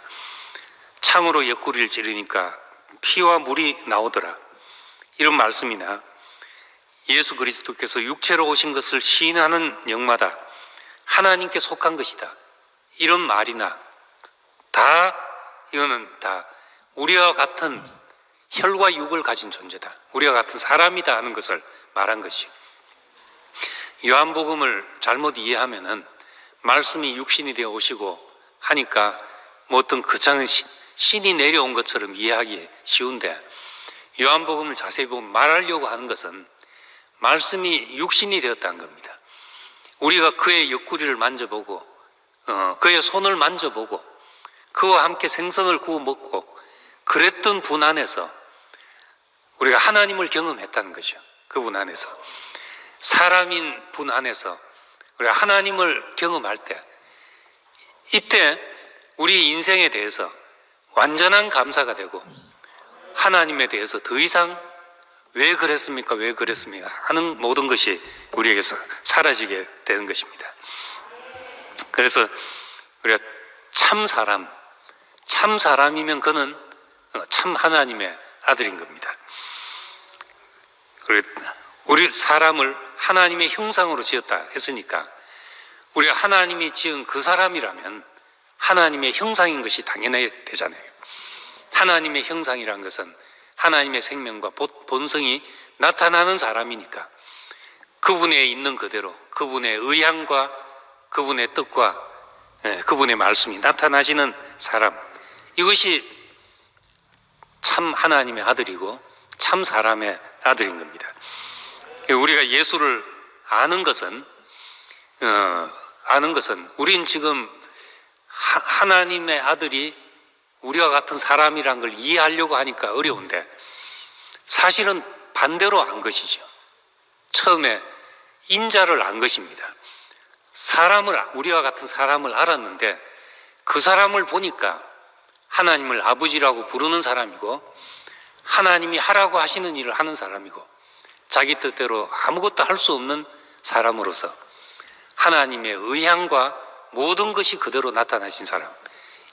창으로 옆구리를 찌르니까 피와 물이 나오더라, 이런 말씀이나 예수 그리스도께서 육체로 오신 것을 시인하는 영마다 하나님께 속한 것이다, 이런 말이나, 이거는 다 우리와 같은 혈과 육을 가진 존재다, 우리와 같은 사람이다 하는 것을 말한 것이요. 요한복음을 잘못 이해하면은 말씀이 육신이 되어 오시고 하니까 뭐 어떤 거창한 신이 내려온 것처럼 이해하기 쉬운데, 요한복음을 자세히 보면 말하려고 하는 것은 말씀이 육신이 되었다는 겁니다. 우리가 그의 옆구리를 만져보고 그의 손을 만져보고 그와 함께 생선을 구워 먹고 그랬던 분 안에서 우리가 하나님을 경험했다는 거죠. 그분 안에서 사람인 분 안에서 우리가 하나님을 경험할 때 이때 우리 인생에 대해서 완전한 감사가 되고 하나님에 대해서 더 이상 왜 그랬습니까? 왜 그랬습니까? 하는 모든 것이 우리에게서 사라지게 되는 것입니다. 그래서 우리가 참 사람이면 그는 참 하나님의 아들인 겁니다. 우리 사람을 하나님의 형상으로 지었다 했으니까 우리가 하나님이 지은 그 사람이라면 하나님의 형상인 것이 당연해야 되잖아요. 하나님의 형상이란 것은 하나님의 생명과 본성이 나타나는 사람이니까 그분에 있는 그대로 그분의 의향과 그분의 뜻과 그분의 말씀이 나타나시는 사람, 이것이 참 하나님의 아들이고 참 사람의 아들인 겁니다. 우리가 예수를 아는 것은 우린 지금 하나님의 아들이 우리와 같은 사람이란 걸 이해하려고 하니까 어려운데 사실은 반대로 안 것이죠. 처음에 인자를 안 것입니다. 우리와 같은 사람을 알았는데 그 사람을 보니까 하나님을 아버지라고 부르는 사람이고 하나님이 하라고 하시는 일을 하는 사람이고 자기 뜻대로 아무것도 할 수 없는 사람으로서 하나님의 의향과 모든 것이 그대로 나타나신 사람,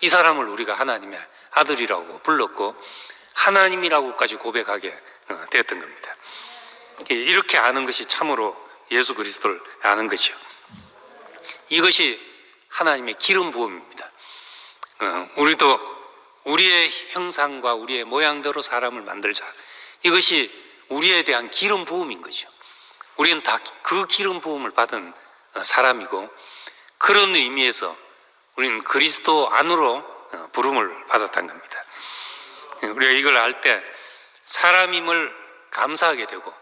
이 사람을 우리가 하나님의 아들이라고 불렀고 하나님이라고까지 고백하게 되었던 겁니다. 이렇게 아는 것이 참으로 예수 그리스도를 아는 것이요. 이것이 하나님의 기름 부음입니다. 우리도 우리의 형상과 우리의 모양대로 사람을 만들자. 이것이 우리에 대한 기름 부음인 거죠. 우리는 다 그 기름 부음을 받은 사람이고 그런 의미에서 우리는 그리스도 안으로 부름을 받았다는 겁니다. 우리가 이걸 알 때 사람임을 감사하게 되고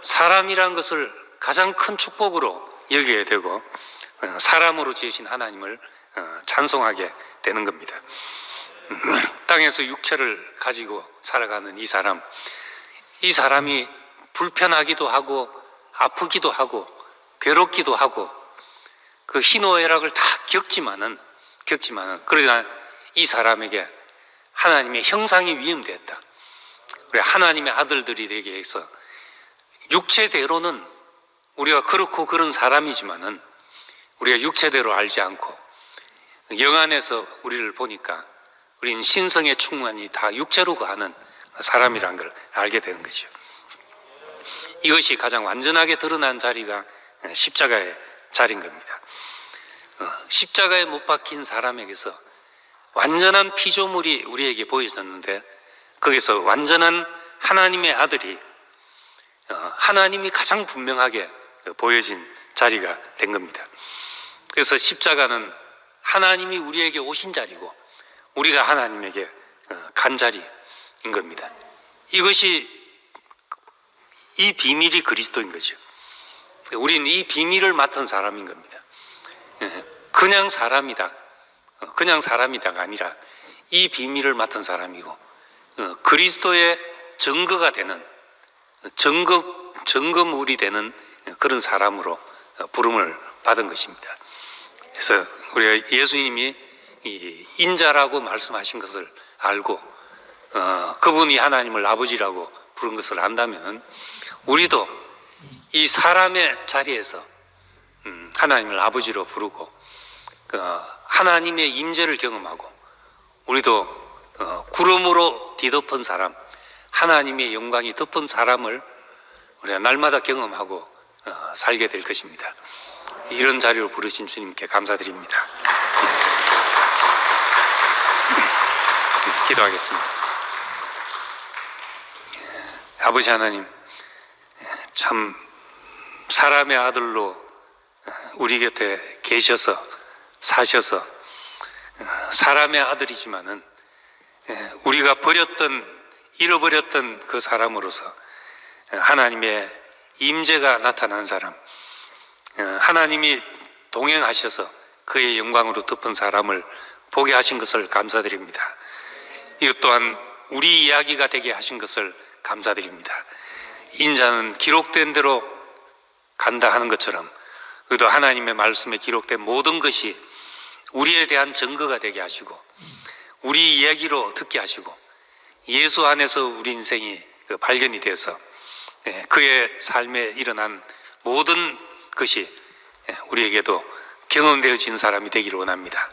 사람이란 것을 가장 큰 축복으로 여기게 되고 사람으로 지으신 하나님을 찬송하게 되는 겁니다. 땅에서 육체를 가지고 살아가는 이 사람이 불편하기도 하고 아프기도 하고 괴롭기도 하고 그 희노애락을 다 겪지만은 그러나 이 사람에게 하나님의 형상이 위임되었다. 우리 하나님의 아들들이 되게 해서 육체대로는 우리가 그렇고 그런 사람이지만은 우리가 육체대로 알지 않고 영 안에서 우리를 보니까 우리는 신성의 충만이 다 육체로 가는 사람이란 걸 알게 되는 거죠. 이것이 가장 완전하게 드러난 자리가 십자가의 자리인 겁니다. 십자가에 못 박힌 사람에게서 완전한 피조물이 우리에게 보여졌는데 거기서 완전한 하나님의 아들이 하나님이 가장 분명하게 보여진 자리가 된 겁니다. 그래서 십자가는 하나님이 우리에게 오신 자리고 우리가 하나님에게 간 자리인 겁니다. 이 비밀이 그리스도인 거죠. 우리는 이 비밀을 맡은 사람인 겁니다. 그냥 사람이다가 아니라 이 비밀을 맡은 사람이고 그리스도의 증거가 되는 증거물이 되는 그런 사람으로 부름을 받은 것입니다. 그래서 우리가 예수님이 이 인자라고 말씀하신 것을 알고 그분이 하나님을 아버지라고 부른 것을 안다면 우리도 이 사람의 자리에서 하나님을 아버지로 부르고 하나님의 임재를 경험하고 우리도 구름으로 뒤덮은 사람, 하나님의 영광이 덮은 사람을 우리가 날마다 경험하고 살게 될 것입니다. 이런 자리로 부르신 주님께 감사드립니다. 기도하겠습니다. 아버지 하나님, 참 사람의 아들로 우리 곁에 계셔서 사셔서 사람의 아들이지만은 우리가 버렸던 잃어버렸던 그 사람으로서 하나님의 임재가 나타난 사람, 하나님이 동행하셔서 그의 영광으로 덮은 사람을 보게 하신 것을 감사드립니다. 이것 또한 우리 이야기가 되게 하신 것을 감사드립니다. 인자는 기록된 대로 간다 하는 것처럼 그도 하나님의 말씀에 기록된 모든 것이 우리에 대한 증거가 되게 하시고 우리 이야기로 듣게 하시고 예수 안에서 우리 인생이 발견이 돼서 그의 삶에 일어난 모든 것이 우리에게도 경험되어진 사람이 되기를 원합니다.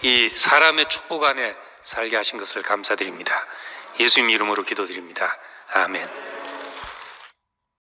이 사람의 축복 안에 살게 하신 것을 감사드립니다. 예수님 이름으로 기도드립니다. 아멘.